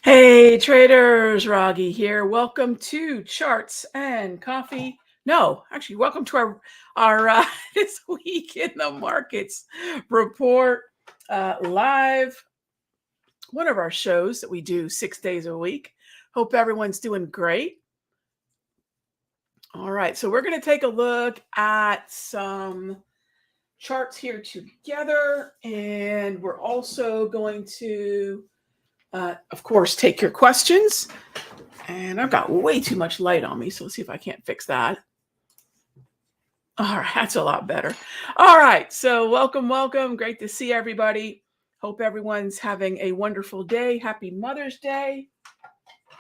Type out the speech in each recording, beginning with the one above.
Hey traders, Raghee here. Welcome to Charts and Coffee. No, actually, welcome to our this week in the markets report live. One of our shows that we do 6 days a week. Hope everyone's doing great. All right, so we're going to take a look at some charts here together, and we're also going to of course, take your questions. And I've got way too much light on me, so let's see if I can't fix that. All right, that's a lot better. All right, so welcome. Great to see everybody. Hope everyone's having a wonderful day. Happy Mother's Day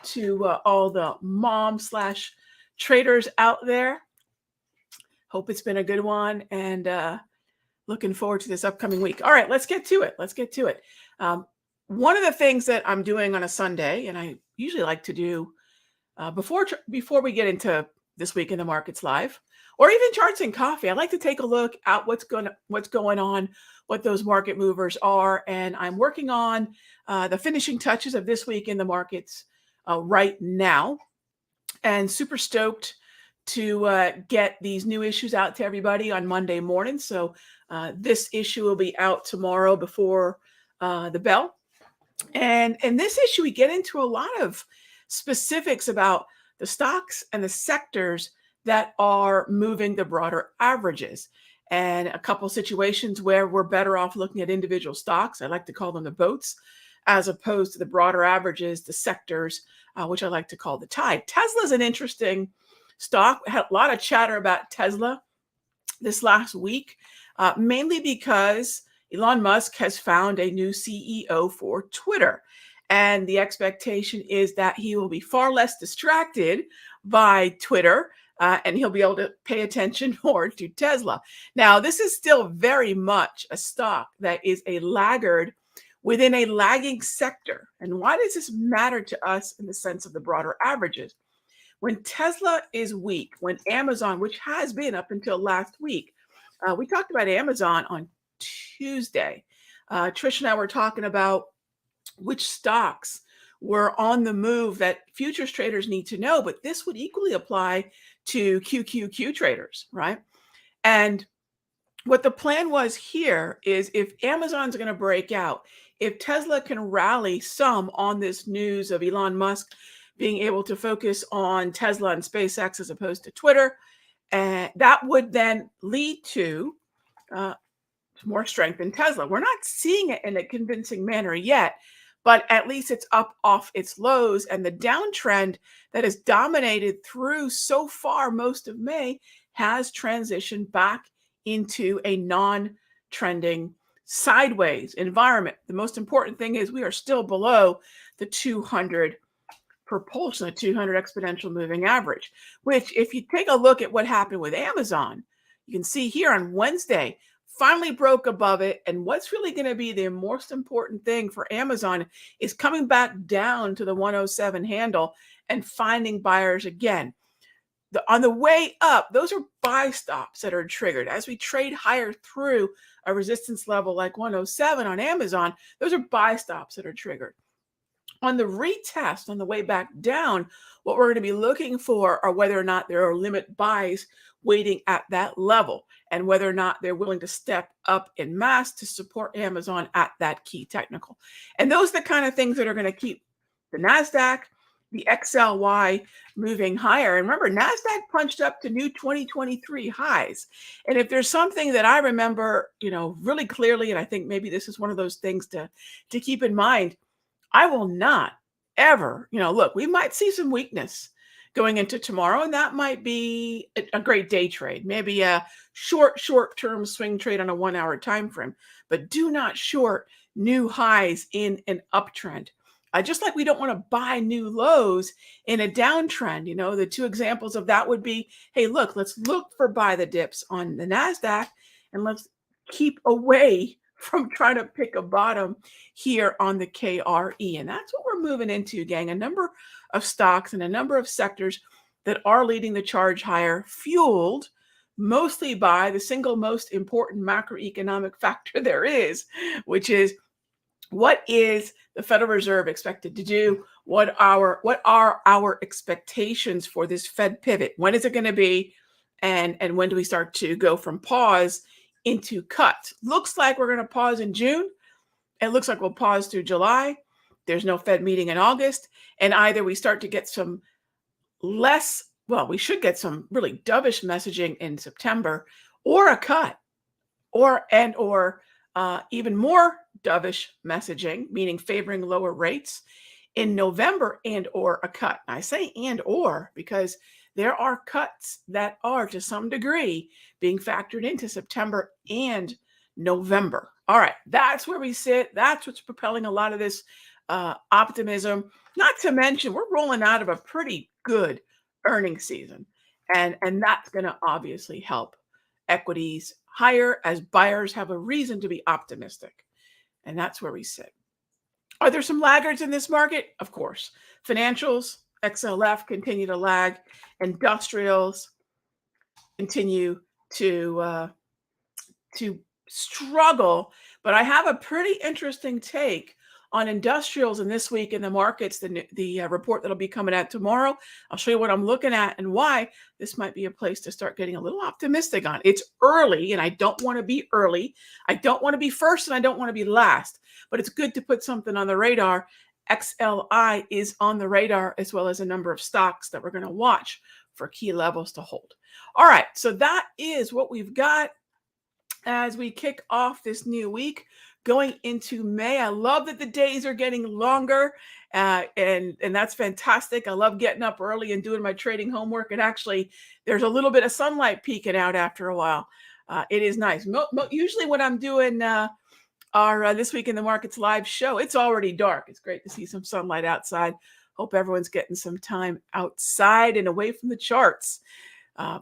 to all the mom/traders out there. Hope it's been a good one, and looking forward to this upcoming week. All right, let's get to it. One of the things that I'm doing on a Sunday, and I usually like to do before we get into this week in the markets live, or even charts and coffee, I like to take a look at what's going on, what those market movers are, and I'm working on the finishing touches of this week in the markets right now, and super stoked to get these new issues out to everybody on Monday morning. So this issue will be out tomorrow before the bell. And in this issue, we get into a lot of specifics about the stocks and the sectors that are moving the broader averages, and a couple situations where we're better off looking at individual stocks. I like to call them the boats, as opposed to the broader averages, the sectors, which I like to call the tide. Tesla's an interesting stock. We had a lot of chatter about Tesla this last week, mainly because Elon Musk has found a new CEO for Twitter. And the expectation is that he will be far less distracted by Twitter, and he'll be able to pay attention more to Tesla. Now, this is still very much a stock that is a laggard within a lagging sector. And why does this matter to us in the sense of the broader averages? When Tesla is weak, when Amazon, which has been up until last week, we talked about Amazon on Tuesday. Trish and I were talking about which stocks were on the move that futures traders need to know, but this would equally apply to QQQ traders, right? And what the plan was here is, if Amazon's going to break out, if Tesla can rally some on this news of Elon Musk being able to focus on Tesla and SpaceX as opposed to Twitter, and that would then lead to more strength in Tesla. We're not seeing it in a convincing manner yet, but at least it's up off its lows, and the downtrend that has dominated through so far most of May has transitioned back into a non-trending sideways environment. The most important thing is we are still below the 200 propulsion, the 200 exponential moving average, which, if you take a look at what happened with Amazon, you can see here on Wednesday, finally broke above it. And what's really going to be the most important thing for Amazon is coming back down to the 107 handle and finding buyers again. On the way up, those are buy stops that are triggered. As we trade higher through a resistance level like 107 on Amazon, those are buy stops that are triggered. On the retest on the way back down, what we're going to be looking for are whether or not there are limit buys waiting at that level, and whether or not they're willing to step up in mass to support Amazon at that key technical. And those are the kind of things that are going to keep the NASDAQ, the XLY moving higher. And remember, NASDAQ punched up to new 2023 highs. And if there's something that I remember, really clearly, and I think maybe this is one of those things to keep in mind, I will not ever, look, we might see some weakness going into tomorrow, and that might be a great day trade, maybe a short-term swing trade on a 1-hour time frame, but do not short new highs in an uptrend. Just like we don't want to buy new lows in a downtrend. The two examples of that would be, hey, look, let's look for buy the dips on the NASDAQ, and let's keep away from trying to pick a bottom here on the KRE. And that's what we're moving into, gang. A number of stocks and a number of sectors that are leading the charge higher, fueled mostly by the single most important macroeconomic factor there is, which is What is the Federal Reserve expected to do? What are our expectations for this Fed pivot? When is it going to be? And when do we start to go from pause into cut? Looks like we're going to pause in June. It looks like we'll pause through July. There's no Fed meeting in August. And either we start to get some we should get some really dovish messaging in September, or a cut, or even more dovish messaging, meaning favoring lower rates in November, and or a cut. I say and or because there are cuts that are to some degree being factored into September and November. All right, that's where we sit. That's what's propelling a lot of this optimism. Not to mention, we're rolling out of a pretty good earnings season, and that's going to obviously help equities higher as buyers have a reason to be optimistic. And that's where we sit. Are there some laggards in this market? Of course. Financials, XLF continue to lag. Industrials continue to struggle. But I have a pretty interesting take on industrials in this week in the markets, the report that'll be coming out tomorrow. I'll show you what I'm looking at and why this might be a place to start getting a little optimistic on. It's early, and I don't want to be early. I don't want to be first, and I don't want to be last. But it's good to put something on the radar. XLI is on the radar, as well as a number of stocks that we're going to watch for key levels to hold. All right, so that is what we've got as we kick off this new week going into May. I love that the days are getting longer, and that's fantastic. I love getting up early and doing my trading homework, and actually there's a little bit of sunlight peeking out after a while. It is nice. Usually when I'm doing our This Week in the Markets live show, it's already dark. It's great to see some sunlight outside. Hope everyone's getting some time outside and away from the charts.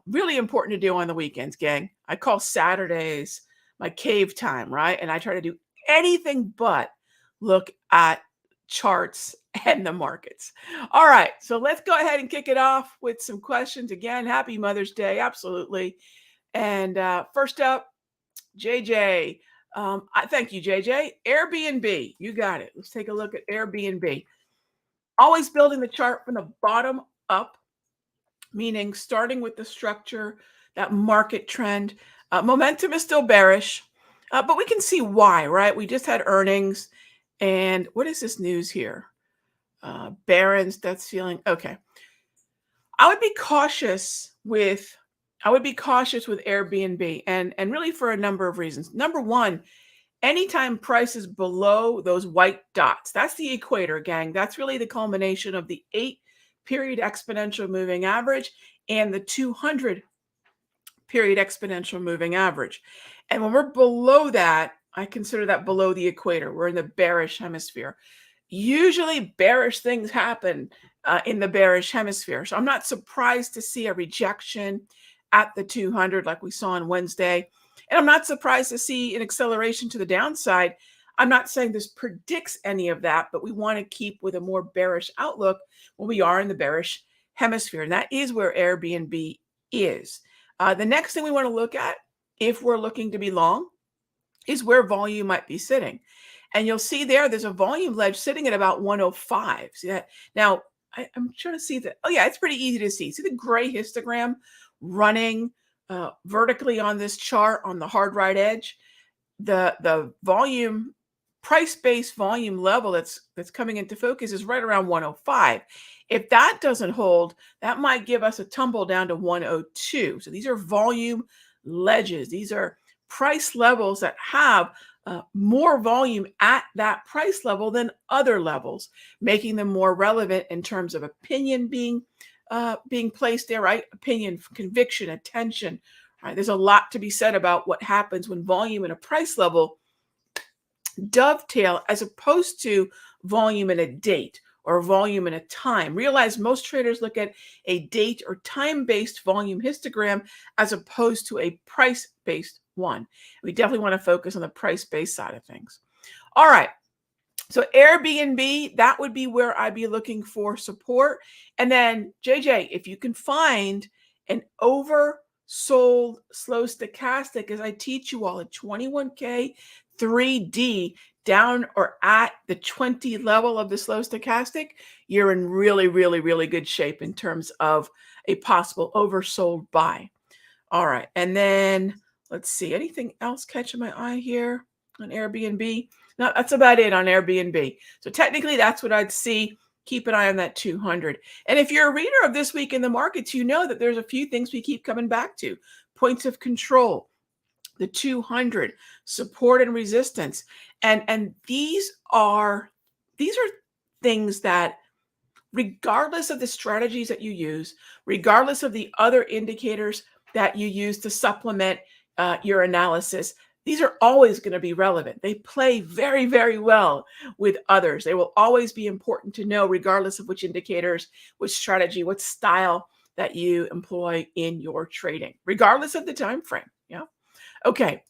Really important to do on the weekends, gang. I call Saturdays my cave time, right? And I try to do anything but look at charts and the markets. All right, so let's go ahead and kick it off with some questions. Again, happy Mother's Day, absolutely. And first up, JJ. Thank you, JJ. Airbnb, you got it. Let's take a look at Airbnb. Always building the chart from the bottom up, meaning starting with the structure, that market trend. Momentum is still bearish, but we can see why, right? We just had earnings, and what is this news here? Barron's, that's feeling okay. I would be cautious with Airbnb, and really for a number of reasons. Number one, anytime price is below those white dots, that's the equator, gang. That's really the culmination of the 8-period exponential moving average and the 200 period exponential moving average. And when we're below that, I consider that below the equator. We're in the bearish hemisphere. Usually bearish things happen in the bearish hemisphere. So I'm not surprised to see a rejection at the 200 like we saw on Wednesday. And I'm not surprised to see an acceleration to the downside. I'm not saying this predicts any of that, but we want to keep with a more bearish outlook when we are in the bearish hemisphere. And that is where Airbnb is. The next thing we want to look at, if we're looking to be long, is where volume might be sitting. And you'll see there's a volume ledge sitting at about 105. See that? Now, I'm trying to see that. Oh, yeah, it's pretty easy to see. See the gray histogram running vertically on this chart on the hard right edge? The volume, price-based volume level that's coming into focus is right around 105. If that doesn't hold, that might give us a tumble down to 102. So these are volume ledges. These are price levels that have more volume at that price level than other levels, making them more relevant in terms of opinion being placed there, right? Opinion, conviction, attention. Right? There's a lot to be said about what happens when volume and a price level dovetail as opposed to volume and a date or volume and a time. Realize most traders look at a date or time-based volume histogram as opposed to a price-based one. We definitely want to focus on the price-based side of things. All right. So Airbnb, that would be where I'd be looking for support. And then JJ, if you can find an oversold slow stochastic, as I teach you all at 21K, 3D down or at the 20 level of the slow stochastic, you're in really, really, really good shape in terms of a possible oversold buy. All right. And then let's see, anything else catching my eye here on Airbnb? No, that's about it on Airbnb. So technically that's what I'd see. Keep an eye on that 200. And if you're a reader of This Week in the Markets, you know that there's a few things we keep coming back to. Points of control, the 200, support and resistance. And these are things that, regardless of the strategies that you use, regardless of the other indicators that you use to supplement your analysis, these are always going to be relevant. They play very, very well with others. They will always be important to know, regardless of which indicators, which strategy, what style that you employ in your trading, regardless of the time frame. Yeah. Okay.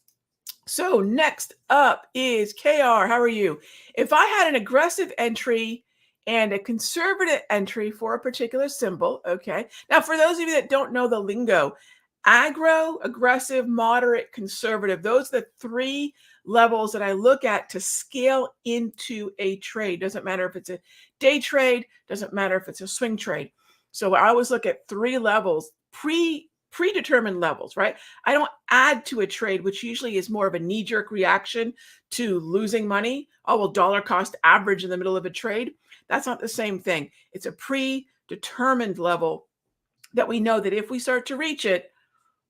So next up is KR. How are you? If I had an aggressive entry and a conservative entry for a particular symbol, okay. Now, for those of you that don't know the lingo, aggro, aggressive, moderate, conservative, those are the three levels that I look at to scale into a trade. Doesn't matter if it's a day trade, doesn't matter if it's a swing trade. So I always look at three levels, predetermined levels, right? I don't add to a trade, which usually is more of a knee-jerk reaction to losing money. Oh, well, dollar cost average in the middle of a trade. That's not the same thing. It's a predetermined level that we know that if we start to reach it,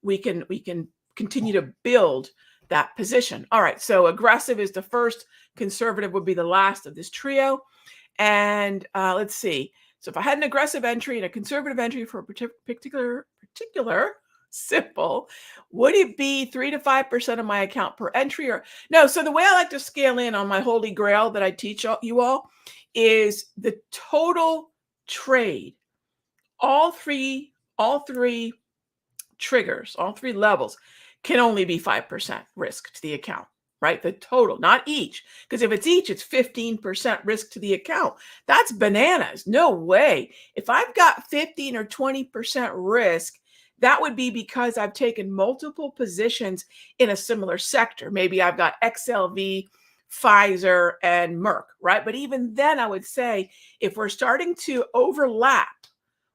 we can continue to build that position. All right, so aggressive is the first, conservative would be the last of this trio. And let's see. So if I had an aggressive entry and a conservative entry for a particular symbol, would it be 3 to 5% of my account per entry? Or no? So the way I like to scale in on my holy grail that I teach you all is the total trade. All three triggers, all three levels can only be 5% risk to the account, right? The total, not each. Because if it's each, it's 15% risk to the account. That's bananas. No way. If I've got 15 or 20% risk, that would be because I've taken multiple positions in a similar sector. Maybe I've got XLV, Pfizer, and Merck, right? But even then, I would say if we're starting to overlap,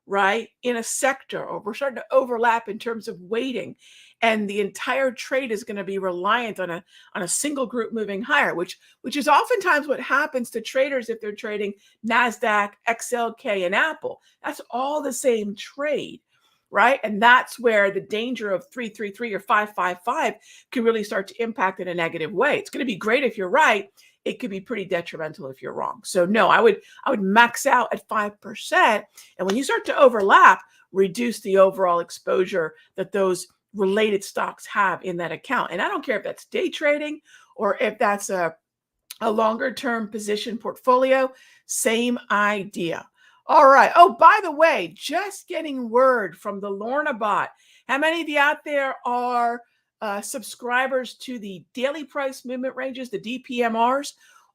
right, in a sector, or we're starting to overlap in terms of weighting, and the entire trade is going to be reliant on a single group moving higher, which is oftentimes what happens to traders if they're trading NASDAQ, XLK, and Apple. That's all the same trade, right? And that's where the danger of 333 or 555 can really start to impact in a negative way. It's going to be great if you're right. It could be pretty detrimental if you're wrong. So no, I would max out at 5%. And when you start to overlap, reduce the overall exposure that those related stocks have in that account. And I don't care if that's day trading or if that's a longer term position portfolio, same idea. All right. Oh, by the way, just getting word from the Lorna bot. How many of you out there are subscribers to the daily price movement ranges, the DPMRs,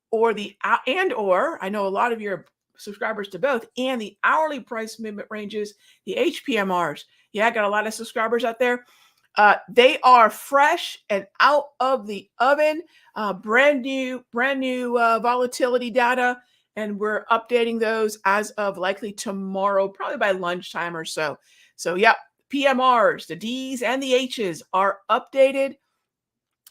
or I know a lot of you are subscribers to both, and the hourly price movement ranges, the HPMRs. Yeah, I got a lot of subscribers out there. They are fresh and out of the oven, brand new volatility data, and we're updating those as of likely tomorrow, probably by lunchtime or so. So, yep. PMRs, the Ds and the Hs are updated,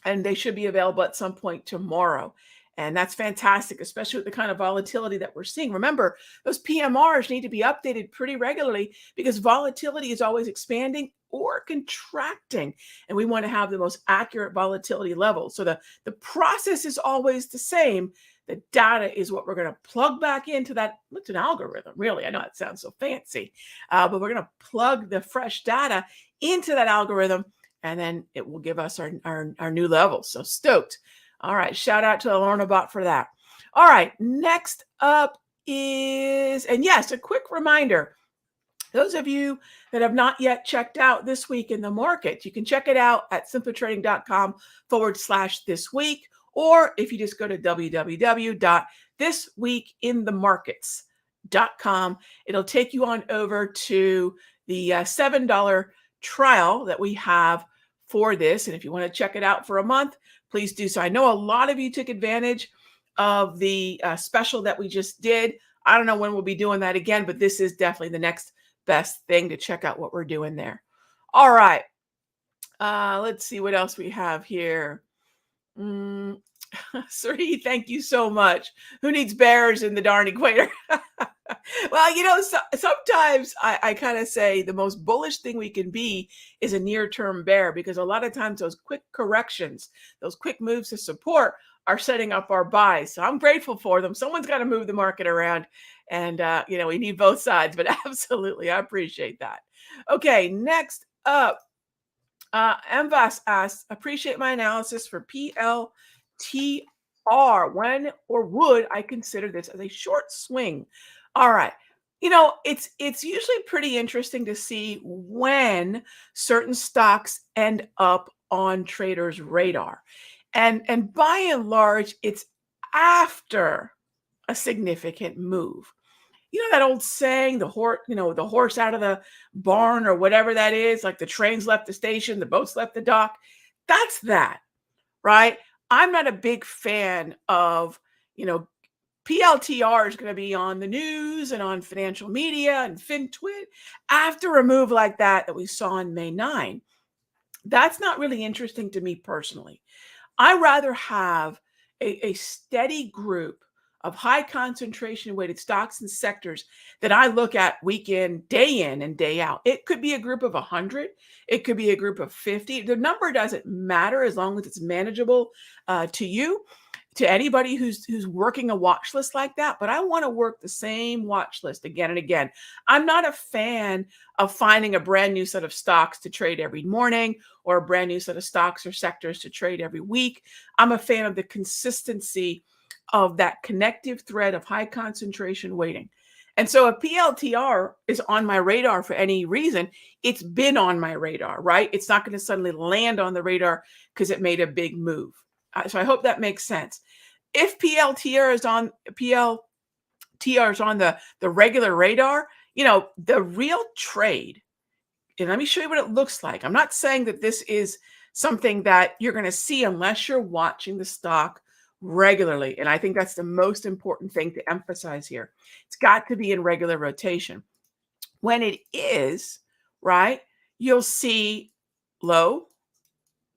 and they should be available at some point tomorrow. And that's fantastic, especially with the kind of volatility that we're seeing. Remember, those PMRs need to be updated pretty regularly because volatility is always expanding or contracting, and we want to have the most accurate volatility level. So the process is always the same. The data is what we're going to plug back into that. It's an algorithm, really. I know it sounds so fancy, but we're going to plug the fresh data into that algorithm, and then it will give us our new levels. So stoked. All right. Shout out to the Lorna bot for that. All right. Next up is, and yes, a quick reminder. Those of you that have not yet checked out This Week in the Market, you can check it out at simpletrading.com/this week. Or if you just go to www.thisweekinthemarkets.com, it'll take you on over to the $7 trial that we have for this. And if you want to check it out for a month, please do so. I know a lot of you took advantage of the special that we just did. I don't know when we'll be doing that again, but this is definitely the next best thing to check out what we're doing there. All right. Let's see what else we have here. Sri, thank you so much. Who needs bears in the darn equator? Well, sometimes I kind of say the most bullish thing we can be is a near-term bear, because a lot of times those quick corrections, those quick moves to support are setting up our buys. So I'm grateful for them. Someone's got to move the market around, and we need both sides, but absolutely, I appreciate that. Okay, next up, Mvas asks, appreciate my analysis for PLTR. When or would I consider this as a short swing? All right. It's usually pretty interesting to see when certain stocks end up on traders' radar. And by and large, it's after a significant move. You know that old saying, the horse out of the barn, or whatever that is, like the trains left the station, the boats left the dock. That's that, right? I'm not a big fan of, PLTR is going to be on the news and on financial media and FinTwit after a move like that we saw on May 9. That's not really interesting to me personally. I rather have a steady group of high concentration weighted stocks and sectors that I look at week in and day out. It could be a group of 100. It could be a group of 50. The number doesn't matter as long as it's manageable to you, to anybody who's working a watch list like that. But I want to work the same watch list again and again. I'm not a fan of finding a brand new set of stocks to trade every morning, or a brand new set of stocks or sectors to trade every week. I'm a fan of the consistency of that connective thread of high concentration weighting. And so if PLTR is on my radar for any reason, it's been on my radar, right? It's not going to suddenly land on the radar because it made a big move. So I hope that makes sense. If PLTR is on the regular radar, the real trade, and let me show you what it looks like. I'm not saying that this is something that you're going to see unless you're watching the stock regularly. And I think that's the most important thing to emphasize here. It's got to be in regular rotation. When it is, right, you'll see low,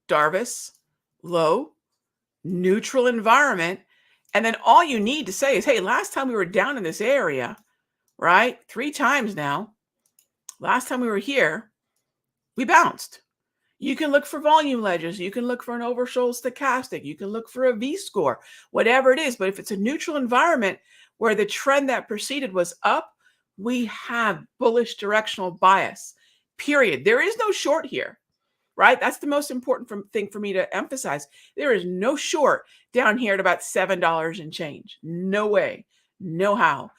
Darvis, low, neutral environment. And then all you need to say is, hey, last time we were down in this area, right, 3 times now, last time we were here, we bounced. You can look for volume ledges. You can look for an oversold stochastic. You can look for a V-score, whatever it is. But if it's a neutral environment where the trend that preceded was up, we have bullish directional bias, period. There is no short here, right? That's the most important thing for me to emphasize. There is no short down here at about $7 and change. No way, no how.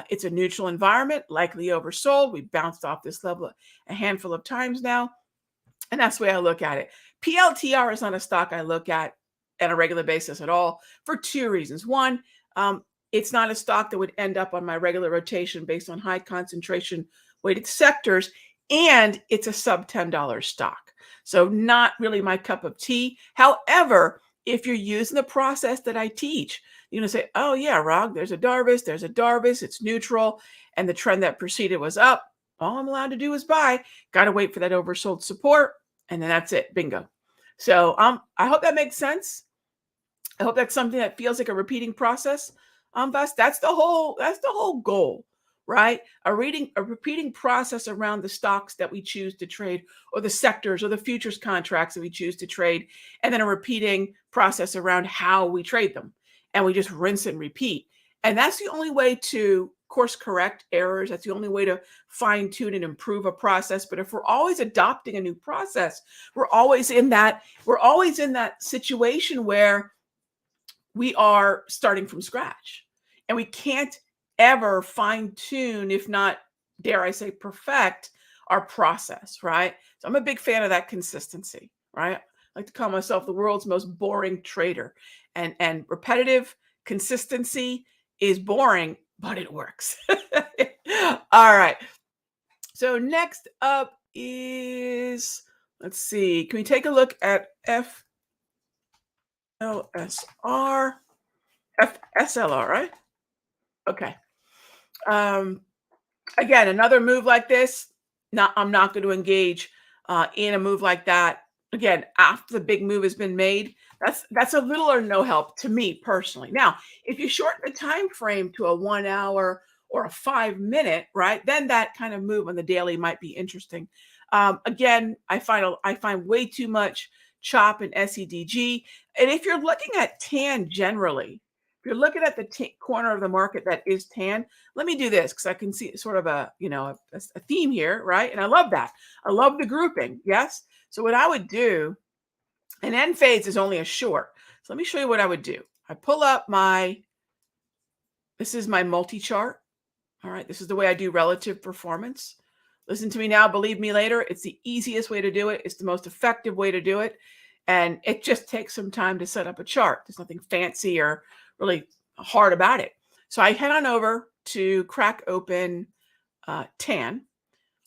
It's a neutral environment, likely oversold. We bounced off this level a handful of times now. And that's the way I look at it. PLTR is not a stock I look at on a regular basis at all, for 2 reasons. One, it's not a stock that would end up on my regular rotation based on high concentration weighted sectors, and it's a sub $10 stock. So not really my cup of tea. However, if you're using the process that I teach, you're going to say, oh yeah, Rog, there's a Darvis, it's neutral, and the trend that preceded was up. All I'm allowed to do is buy. Got to wait for that oversold support, and then that's it. Bingo. So I hope that makes sense. I hope that's something that feels like a repeating process. That's the whole goal, right? A repeating process around the stocks that we choose to trade, or the sectors or the futures contracts that we choose to trade, and then a repeating process around how we trade them. And we just rinse and repeat. And that's the only way to course correct errors. That's the only way to fine tune and improve a process. But if we're always adopting a new process, we're always in that situation where we are starting from scratch, and we can't ever fine tune, if not, dare I say, perfect our process, right? So I'm a big fan of that consistency, right? I like to call myself the world's most boring trader, and repetitive consistency is boring, but it works. All right. So next up is, let's see, can we take a look at LSR, SLR, right? Okay. Um, Again, another move like this, I'm not going to engage in a move like that. Again, after the big move has been made, that's a little or no help to me personally. Now, if you shorten the time frame to a 1 hour or a 5 minute, right, then that kind of move on the daily might be interesting. Again, I find way too much chop and SEDG. And if you're looking at tan generally, if you're looking at the corner of the market that is tan, let me do this because I can see sort of a, a theme here, right? And I love that. I love the grouping. Yes. So what I would do, and end phase is only a short. So let me show you what I would do. I pull up this is my multi-chart. All right. This is the way I do relative performance. Listen to me now, believe me later. It's the easiest way to do it. It's the most effective way to do it. And it just takes some time to set up a chart. There's nothing fancy or really hard about it. So I head on over to crack open tan.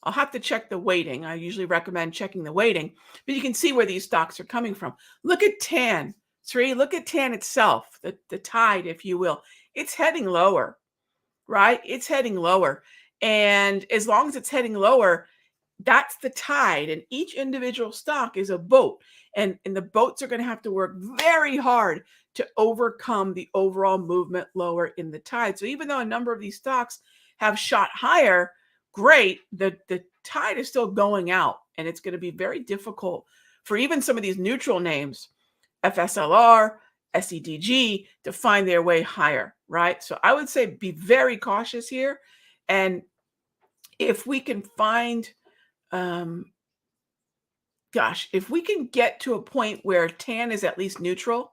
I'll have to check the weighting. I usually recommend checking the weighting, but you can see where these stocks are coming from. Look at tan. Look at tan itself, the tide, if you will. It's heading lower, right? It's heading lower. And as long as it's heading lower, that's the tide. And each individual stock is a boat. And the boats are going to have to work very hard to overcome the overall movement lower in the tide. So even though a number of these stocks have shot higher, great, the tide is still going out. And it's going to be very difficult for even some of these neutral names, FSLR, SEDG, to find their way higher, right? So I would say be very cautious here. And if we can find, if we can get to a point where tan is at least neutral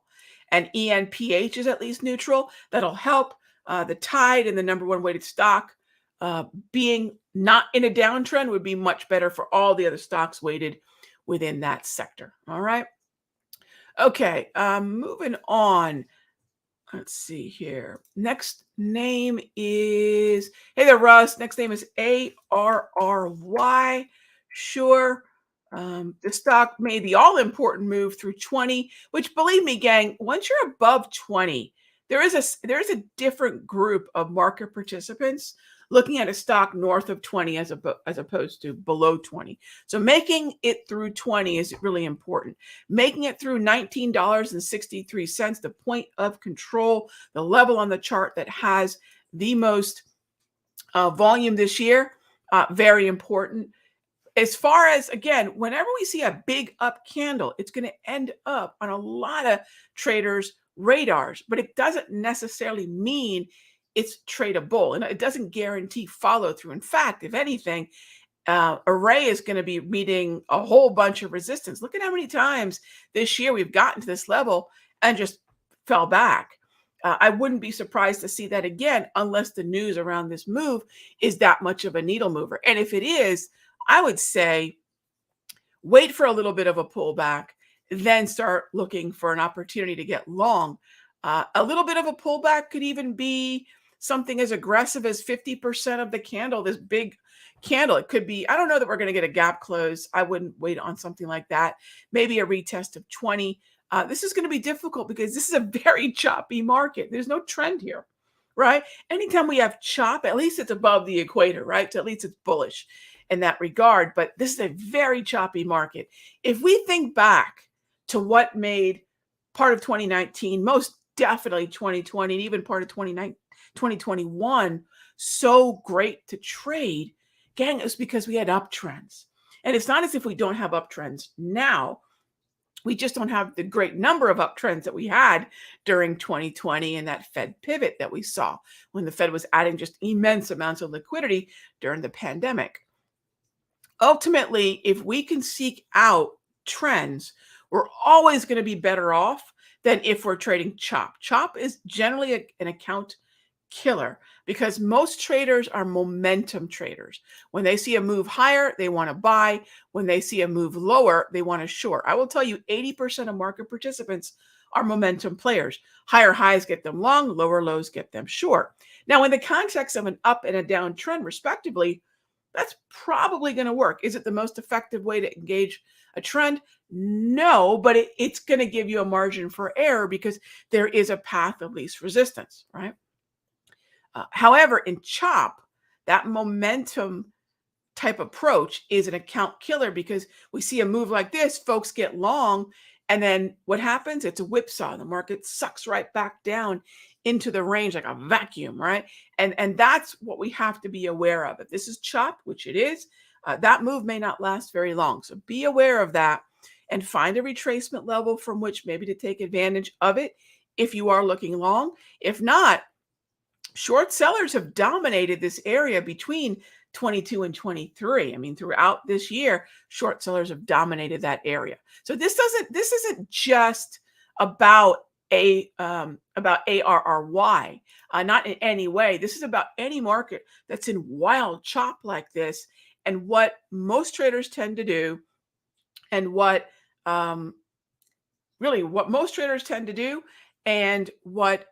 and ENPH is at least neutral, that'll help the tide and the number one weighted stock being not in a downtrend would be much better for all the other stocks weighted within that sector. All right. Okay. Moving on. Let's see here. Next name is, hey there, Russ. Next name is ARRY. Sure. The stock made the all important move through 20, which believe me, gang, once you're above 20, there is a different group of market participants looking at a stock north of 20 as opposed to below 20. So making it through 20 is really important. Making it through $19.63, the point of control, the level on the chart that has the most volume this year, very important. As far as, again, whenever we see a big up candle, it's going to end up on a lot of traders' radars, but it doesn't necessarily mean it's tradable, and it doesn't guarantee follow through. In fact, if anything, Array is going to be meeting a whole bunch of resistance. Look at how many times this year we've gotten to this level and just fell back. I wouldn't be surprised to see that again, unless the news around this move is that much of a needle mover. And if it is, I would say wait for a little bit of a pullback, then start looking for an opportunity to get long. A little bit of a pullback could even be something as aggressive as 50% of the candle, this big candle. It could be, I don't know that we're going to get a gap close. I wouldn't wait on something like that. Maybe a retest of 20. This is going to be difficult because this is a very choppy market. There's no trend here, right? Anytime we have chop, at least it's above the equator, right? So at least it's bullish in that regard. But this is a very choppy market. If we think back to what made part of 2019, most definitely 2020, and even part of 2021 so great to trade, gang, it's because we had uptrends. And it's not as if we don't have uptrends now. We just don't have the great number of uptrends that we had during 2020 and that Fed pivot that we saw when the Fed was adding just immense amounts of liquidity during the pandemic. Ultimately, if we can seek out trends, we're always going to be better off than if we're trading chop. Chop is generally an account killer because most traders are momentum traders. When they see a move higher, they want to buy. When they see a move lower, they want to short. I will tell you, 80% of market participants are momentum players. Higher highs get them long, lower lows get them short. Now, in the context of an up and a down trend, respectively, That's probably going to work. Is it the most effective way to engage a trend? No, but it's going to give you a margin for error because there is a path of least resistance, right? However, in chop, that momentum type approach is an account killer because we see a move like this, folks get long, and then what happens? It's a whipsaw. The market sucks right back down into the range like a vacuum, right? And that's what we have to be aware of. If this is chop, which it is, that move may not last very long. So be aware of that and find a retracement level from which maybe to take advantage of it if you are looking long. If not, short sellers have dominated this area between 22 and 23. I mean, throughout this year, short sellers have dominated that area. So this isn't just about ARRY, not in any way. This is about any market that's in wild chop like this, and what most traders tend to do, and what most traders tend to do, and what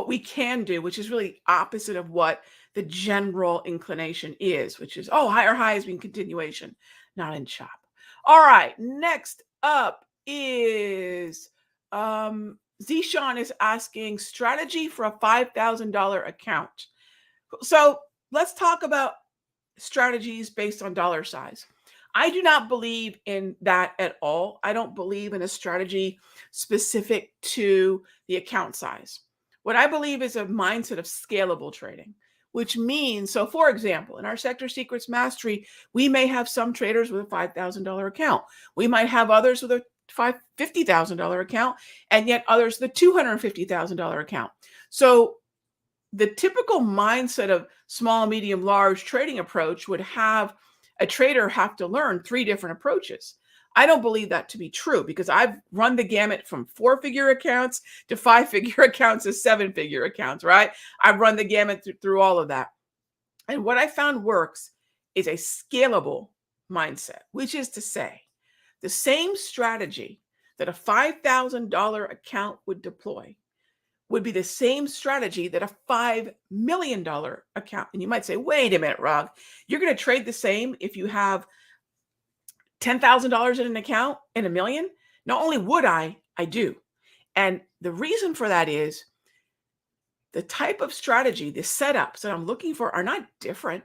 we can do, which is really opposite of what the general inclination is, which is, higher highs mean continuation, not in chop. All right, next up is Zishan is asking strategy for a $5,000 account. So let's talk about strategies based on dollar size. I do not believe in that at all. I don't believe in a strategy specific to the account size. What I believe is a mindset of scalable trading, which means, so for example, in our Sector Secrets Mastery, we may have some traders with a $5,000 account. We might have others with a $50,000 account, and yet others the $250,000 account. So the typical mindset of small, medium, large trading approach would have a trader have to learn 3 different approaches. I don't believe that to be true because I've run the gamut from 4-figure accounts to 5-figure accounts to 7-figure accounts, right? I've run the gamut through all of that. And what I found works is a scalable mindset, which is to say the same strategy that a $5,000 account would deploy would be the same strategy that a $5 million account. And you might say, wait a minute, Rog, you're going to trade the same if you have $10,000 in an account and $1 million? Not only would I do. And the reason for that is the type of strategy, the setups that I'm looking for are not different.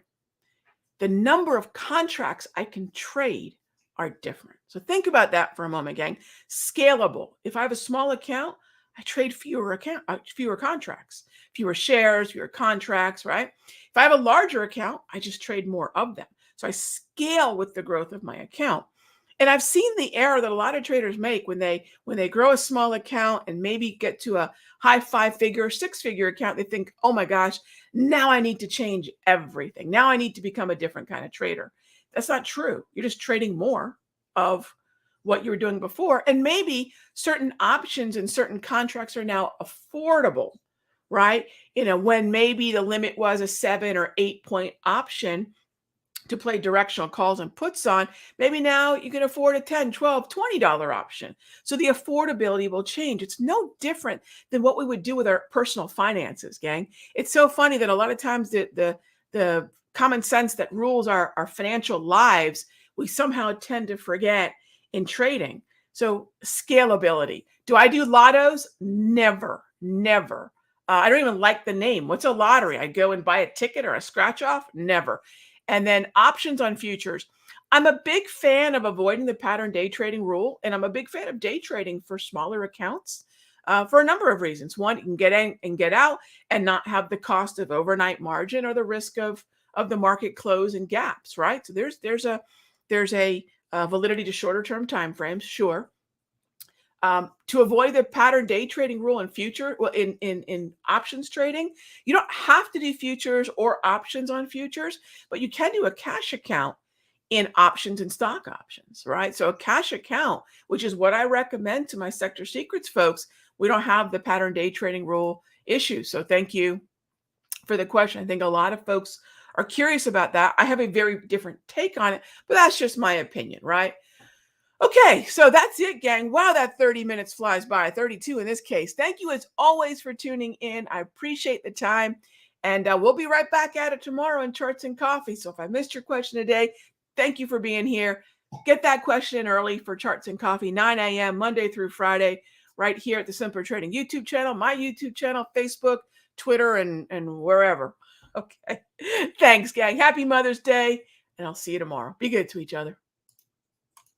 The number of contracts I can trade are different. So think about that for a moment, gang. Scalable. If I have a small account, I trade fewer contracts, fewer shares, fewer contracts, right? If I have a larger account, I just trade more of them. So I scale with the growth of my account. And I've seen the error that a lot of traders make when they grow a small account and maybe get to a high 5-figure, 6-figure account. They think, oh my gosh, now I need to change everything. Now I need to become a different kind of trader. That's not true. You're just trading more of what you were doing before. And maybe certain options and certain contracts are now affordable, right? When maybe the limit was a 7 or 8 point option to play directional calls and puts on, maybe now you can afford a $10, $12, $20 option. So the affordability will change. It's no different than what we would do with our personal finances, gang. It's so funny that a lot of times the common sense that rules our financial lives, we somehow tend to forget in trading. So scalability. Do I do lottos? Never. I don't even like the name. What's a lottery? I go and buy a ticket or a scratch off? Never. And then options on futures. I'm a big fan of avoiding the pattern day trading rule, and I'm a big fan of day trading for smaller accounts for a number of reasons. One, you can get in and get out and not have the cost of overnight margin or the risk of the market close and gaps, right? So there's a validity to shorter term time frames, sure. To avoid the pattern day trading rule in options trading, you don't have to do futures or options on futures, but you can do a cash account in options and stock options, right? So a cash account, which is what I recommend to my Sector Secrets folks, we don't have the pattern day trading rule issue. So thank you for the question. I think a lot of folks are curious about that. I have a very different take on it, but that's just my opinion, right? Okay, so that's it, gang. Wow, that 30 minutes flies by, 32 in this case. Thank you as always for tuning in. I appreciate the time. And we'll be right back at it tomorrow in Charts and Coffee. So if I missed your question today, thank you for being here. Get that question in early for Charts and Coffee, 9 a.m. Monday through Friday, right here at the Simpler Trading YouTube channel, my YouTube channel, Facebook, Twitter, and wherever. Okay. Thanks, gang. Happy Mother's Day, and I'll see you tomorrow. Be good to each other.